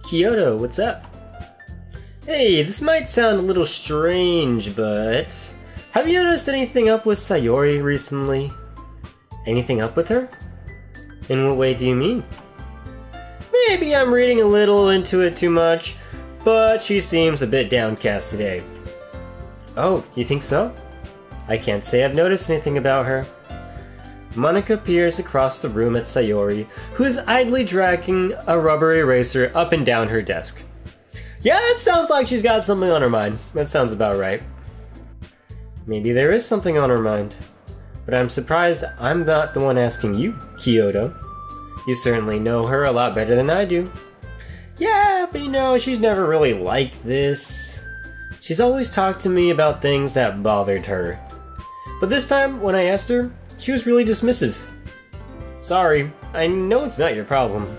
Kiyodo, what's up? Hey, this might sound a little strange, but have you noticed anything up with Sayori recently? Anything up with her? In what way do you mean? Maybe I'm reading a little into it too much, but she seems a bit downcast today. Oh, you think so? I can't say I've noticed anything about her. Monika peers across the room at Sayori, who is idly dragging a rubber eraser up and down her desk. Yeah, it sounds like she's got something on her mind. That sounds about right. Maybe there is something on her mind. But I'm surprised I'm not the one asking you, Kiyodo. You certainly know her a lot better than I do. Yeah, but she's never really like this. She's always talked to me about things that bothered her. But this time, when I asked her, she was really dismissive. Sorry, I know it's not your problem.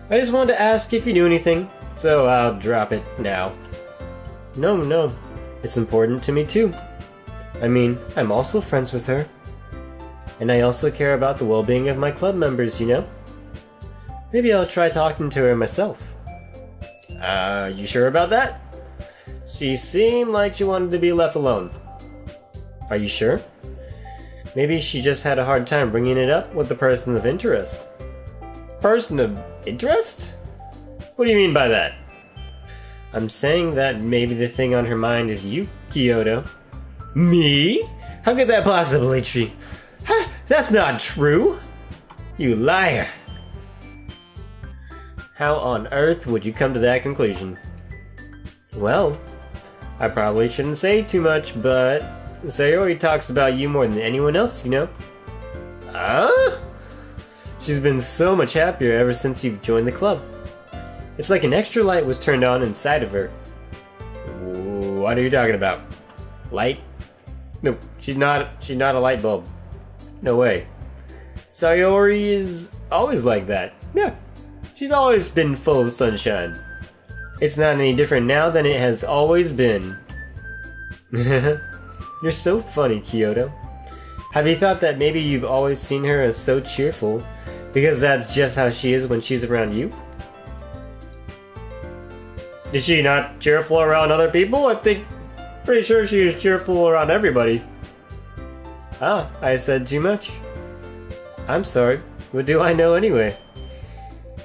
I just wanted to ask if you knew anything, so I'll drop it now. No, it's important to me too. I mean, I'm also friends with her. And I also care about the well-being of my club members, Maybe I'll try talking to her myself. You sure about that? She seemed like she wanted to be left alone. Are you sure? Maybe she just had a hard time bringing it up with the person of interest. Person of interest? What do you mean by that? I'm saying that maybe the thing on her mind is you, Kiyodo. Me? How could that possibly be? That's not true! You liar! How on earth would you come to that conclusion? Well, I probably shouldn't say too much, but Sayori talks about you more than anyone else, She's been so much happier ever since you've joined the club. It's like an extra light was turned on inside of her. What are you talking about? Light? No, she's not a light bulb. No way. Sayori is always like that. Yeah, she's always been full of sunshine. It's not any different now than it has always been. You're so funny, Kiyodo. Have you thought that maybe you've always seen her as so cheerful because that's just how she is when she's around you? Is she not cheerful around other people? Pretty sure she is cheerful around everybody. I said too much. I'm sorry. What do I know anyway?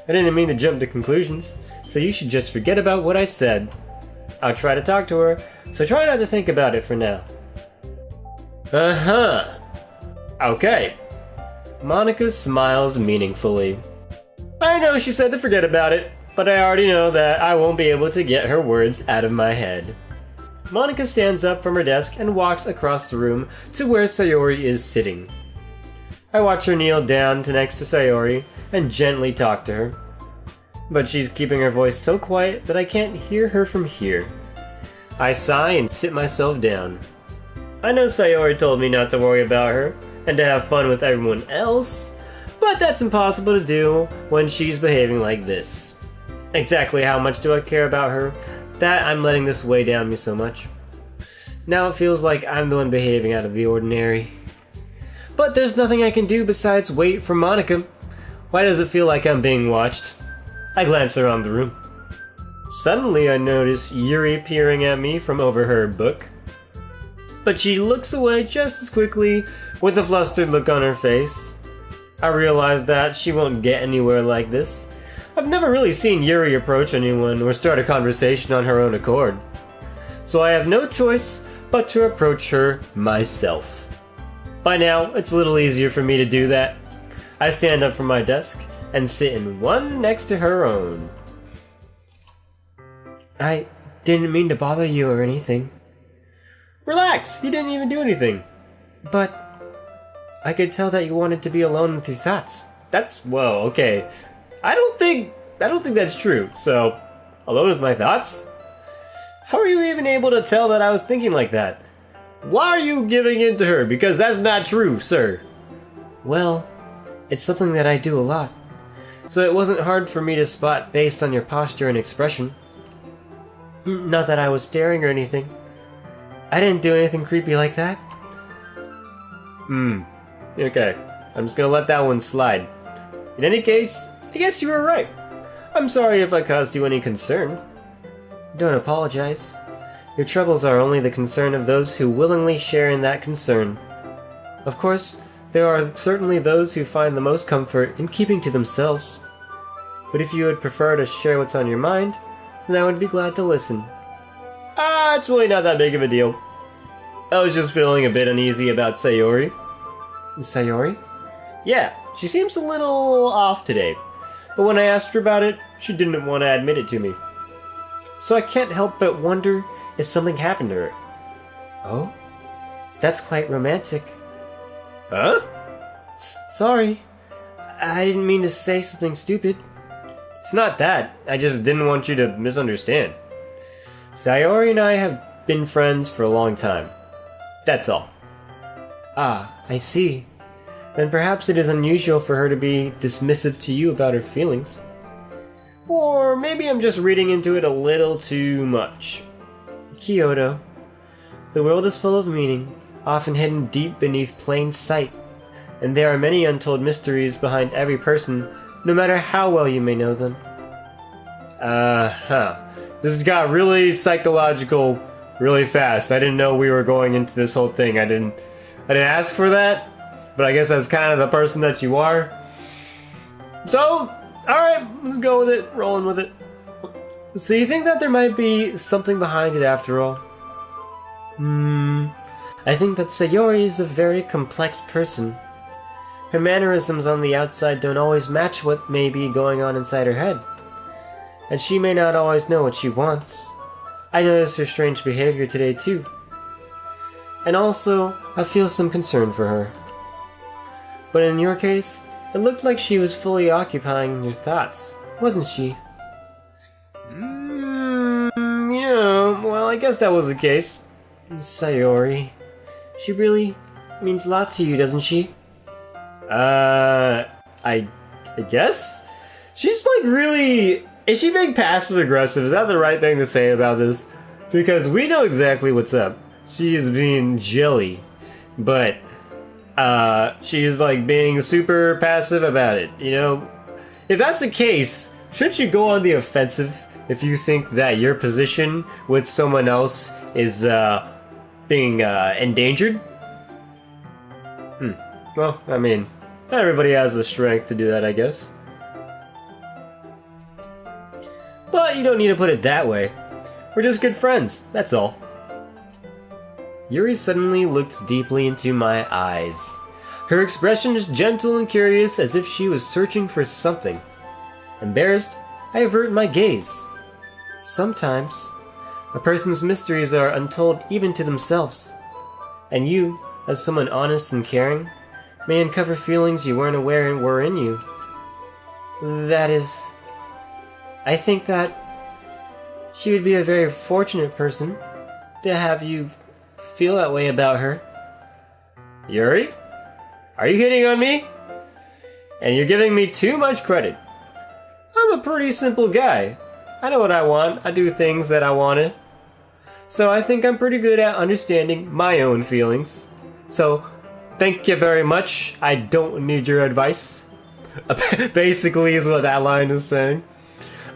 I didn't mean to jump to conclusions, so you should just forget about what I said. I'll try to talk to her, so try not to think about it for now. Okay. Monika smiles meaningfully. I know she said to forget about it, but I already know that I won't be able to get her words out of my head. Monika stands up from her desk and walks across the room to where Sayori is sitting. I watch her kneel down next to Sayori and gently talk to her. But she's keeping her voice so quiet that I can't hear her from here. I sigh and sit myself down. I know Sayori told me not to worry about her and to have fun with everyone else, but that's impossible to do when she's behaving like this. Exactly how much do I care about her that I'm letting this weigh down me so much? Now it feels like I'm the one behaving out of the ordinary. But there's nothing I can do besides wait for Monika. Why does it feel like I'm being watched? I glance around the room. Suddenly I notice Yuri peering at me from over her book. But she looks away just as quickly with a flustered look on her face. I realize that she won't get anywhere like this. I've never really seen Yuri approach anyone or start a conversation on her own accord. So I have no choice but to approach her myself. By now, it's a little easier for me to do that. I stand up from my desk and sit in one next to her own. I didn't mean to bother you or anything. Relax, you didn't even do anything. But I could tell that you wanted to be alone with your thoughts. Okay. I don't think that's true. So, alone with my thoughts? How are you even able to tell that I was thinking like that? Why are you giving in to her? Because that's not true, sir. Well, it's something that I do a lot. So it wasn't hard for me to spot based on your posture and expression. Not that I was staring or anything. I didn't do anything creepy like that. Okay. I'm just gonna let that one slide. In any case, I guess you were right. I'm sorry if I caused you any concern. Don't apologize. Your troubles are only the concern of those who willingly share in that concern. Of course, there are certainly those who find the most comfort in keeping to themselves. But if you would prefer to share what's on your mind, then I would be glad to listen. It's really not that big of a deal. I was just feeling a bit uneasy about Sayori. Sayori? Yeah, she seems a little off today. But when I asked her about it, she didn't want to admit it to me. So I can't help but wonder if something happened to her. Oh? That's quite romantic. Huh? Sorry. I didn't mean to say something stupid. It's not that. I just didn't want you to misunderstand. Sayori and I have been friends for a long time. That's all. Ah, I see. Then perhaps it is unusual for her to be dismissive to you about her feelings. Or maybe I'm just reading into it a little too much. Kiyodo. The world is full of meaning, often hidden deep beneath plain sight, and there are many untold mysteries behind every person, no matter how well you may know them. This got really psychological really fast. I didn't know we were going into this whole thing. I didn't ask for that, but I guess that's kind of the person that you are. So, alright, let's go with it, rolling with it. So you think that there might be something behind it after all? I think that Sayori is a very complex person. Her mannerisms on the outside don't always match what may be going on inside her head. And she may not always know what she wants. I noticed her strange behavior today too. And also, I feel some concern for her. But in your case, it looked like she was fully occupying your thoughts, wasn't she? Yeah, well, I guess that was the case. Sayori. She really means a lot to you, doesn't she? I guess? She's like really... Is she being passive aggressive? Is that the right thing to say about this? Because we know exactly what's up. She is being jelly. But, she's like being super passive about it, you know? If that's the case, shouldn't you go on the offensive if you think that your position with someone else is, being, endangered? Well, I mean, not everybody has the strength to do that, I guess. But you don't need to put it that way. We're just good friends, that's all. Yuri suddenly looked deeply into my eyes. Her expression is gentle and curious, as if she was searching for something. Embarrassed, I avert my gaze. Sometimes, a person's mysteries are untold even to themselves. And you, as someone honest and caring, may uncover feelings you weren't aware were in you. That is... I think that she would be a very fortunate person to have you feel that way about her. Yuri? Are you hitting on me? And you're giving me too much credit. I'm a pretty simple guy. I know what I want. I do things that I want to. So I think I'm pretty good at understanding my own feelings. So, thank you very much. I don't need your advice. Basically is what that line is saying.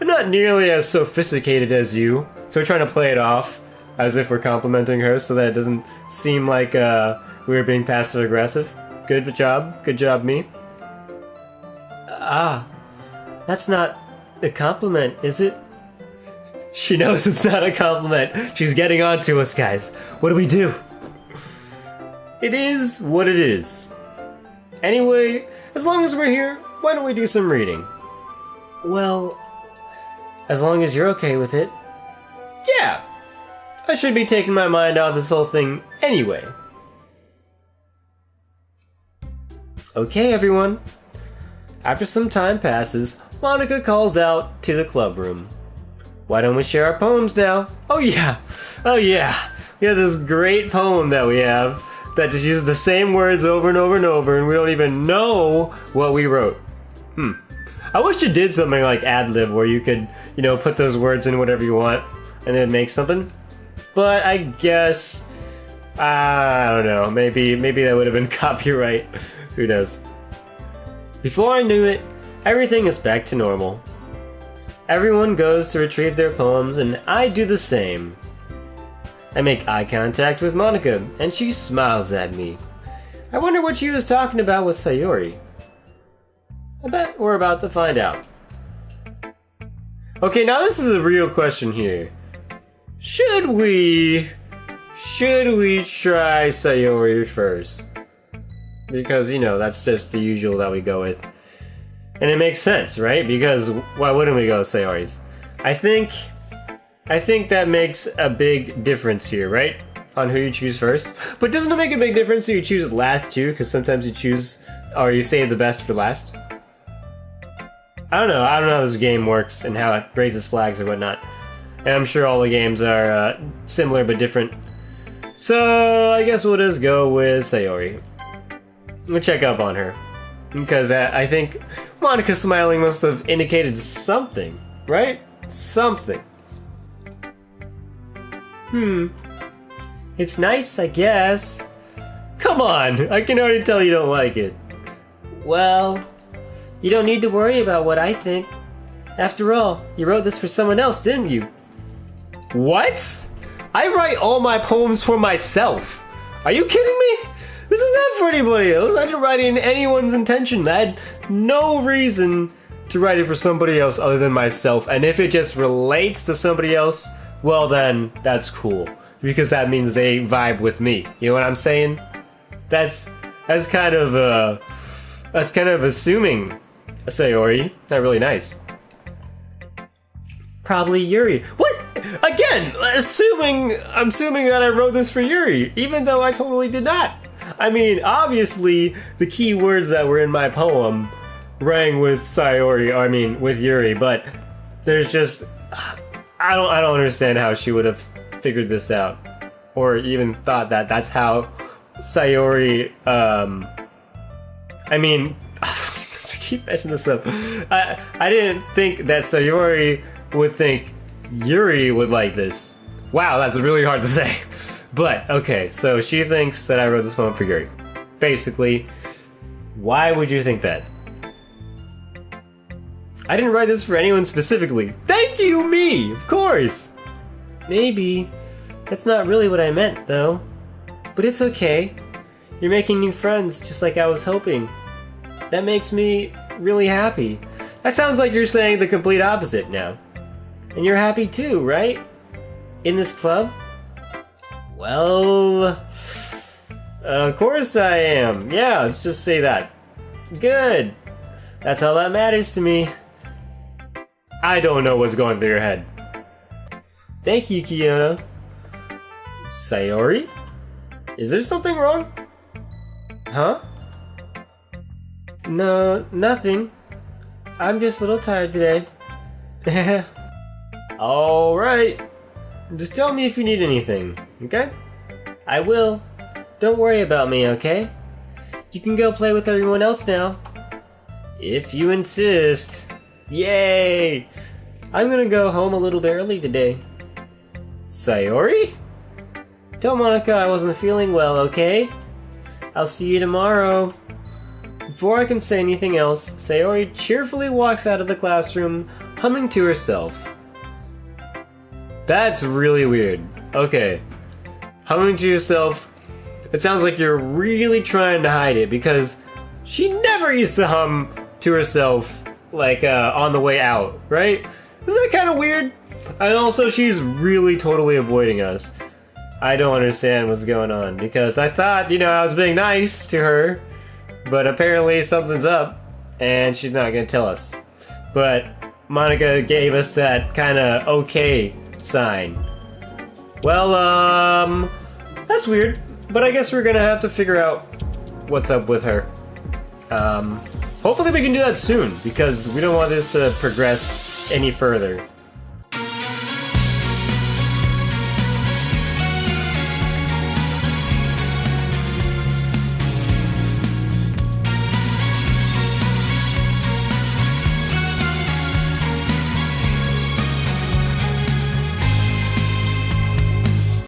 I'm not nearly as sophisticated as you, so we're trying to play it off as if we're complimenting her so that it doesn't seem like we're being passive aggressive. Good job me. That's not a compliment, is it? She knows it's not a compliment. She's getting on to us, guys. What do we do? It is what it is. Anyway, as long as we're here, why don't we do some reading? Well, as long as you're okay with it. Yeah! I should be taking my mind off this whole thing anyway. Okay, everyone. After some time passes, Monica calls out to the club room. Why don't we share our poems now? Oh yeah! We have this great poem that we have that just uses the same words over and over and over, and we don't even know what we wrote. I wish it did something like ad-lib where you could, put those words in whatever you want and then make something. But I guess, I don't know, maybe that would have been copyright. Who knows? Before I knew it, everything is back to normal. Everyone goes to retrieve their poems, and I do the same. I make eye contact with Monica, and she smiles at me. I wonder what she was talking about with Sayori. I bet we're about to find out. Okay, now this is a real question here. Should we try Sayori first? Because, you know, that's just the usual that we go with. And it makes sense, right? Because why wouldn't we go with Sayori's? I think that makes a big difference here, right? On who you choose first. But doesn't it make a big difference who you choose last too? Because sometimes you choose, or you save the best for last. I don't know how this game works and how it raises flags or whatnot. And I'm sure all the games are similar but different. So I guess we'll just go with Sayori. We'll check up on her. Because I think Monica smiling must have indicated something, right? Something. It's nice, I guess. Come on, I can already tell you don't like it. Well, you don't need to worry about what I think. After all, you wrote this for someone else, didn't you? What? I write all my poems for myself. Are you kidding me? This is not for anybody else. I didn't write it in anyone's intention. I had no reason to write it for somebody else other than myself. And if it just relates to somebody else, well then, that's cool. Because that means they vibe with me. You know what I'm saying? That's kind of assuming, Sayori. Not really nice. Probably Yuri. What? Again, I'm assuming that I wrote this for Yuri, even though I totally did not. I mean, obviously, the key words that were in my poem rang with Sayori, I mean, with Yuri, but there's just, I don't understand how she would have figured this out, or even thought that that's how Sayori, I mean, I keep messing this up. I didn't think that Sayori would think Yuri would like this. Wow, that's really hard to say. But, okay, so she thinks that I wrote this poem for Yuri. Basically, why would you think that? I didn't write this for anyone specifically. Thank you, me! Of course! Maybe. That's not really what I meant, though. But it's okay. You're making new friends, just like I was hoping. That makes me really happy. That sounds like you're saying the complete opposite now. And you're happy too, right? In this club? Well, of course I am. Yeah, let's just say that. Good. That's all that matters to me. I don't know what's going through your head. Thank you, Kiyodo. Sayori? Is there something wrong? Huh? No, nothing. I'm just a little tired today. Alright. Just tell me if you need anything, okay? I will. Don't worry about me, okay? You can go play with everyone else now. If you insist. Yay! I'm gonna go home a little bit early today. Sayori? Tell Monica I wasn't feeling well, okay? I'll see you tomorrow. Before I can say anything else, Sayori cheerfully walks out of the classroom, humming to herself. That's really weird. Okay. Humming to yourself, it sounds like you're really trying to hide it, because she never used to hum to herself, like, on the way out, right? Isn't that kind of weird? And also, she's really totally avoiding us. I don't understand what's going on, because I thought, I was being nice to her, but apparently something's up, and she's not gonna tell us. But Monica gave us that kind of okay sign. Well, that's weird, but I guess we're gonna have to figure out what's up with her. Hopefully we can do that soon, because we don't want this to progress any further.